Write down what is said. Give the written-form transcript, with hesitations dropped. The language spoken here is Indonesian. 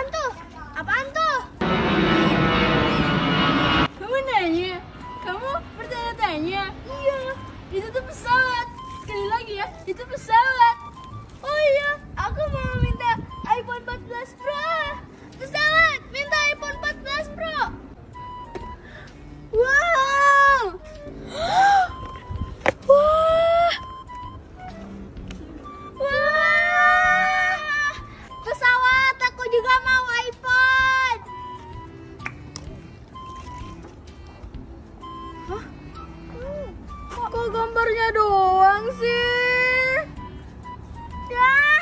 Apaan tuh? Apaan tuh? Kamu nanya? Kamu bertanya-tanya? Iya. Itu tuh pesawat. Sekali lagi ya, itu pesawat. Oh iya, aku mau minta iPhone 14 Pro. Pesawat, minta iPhone 14 Pro. Wow. Wah. Wah. Pesawat, aku juga mau iPhone. Hah? Kok gambarnya doang sih? Ya.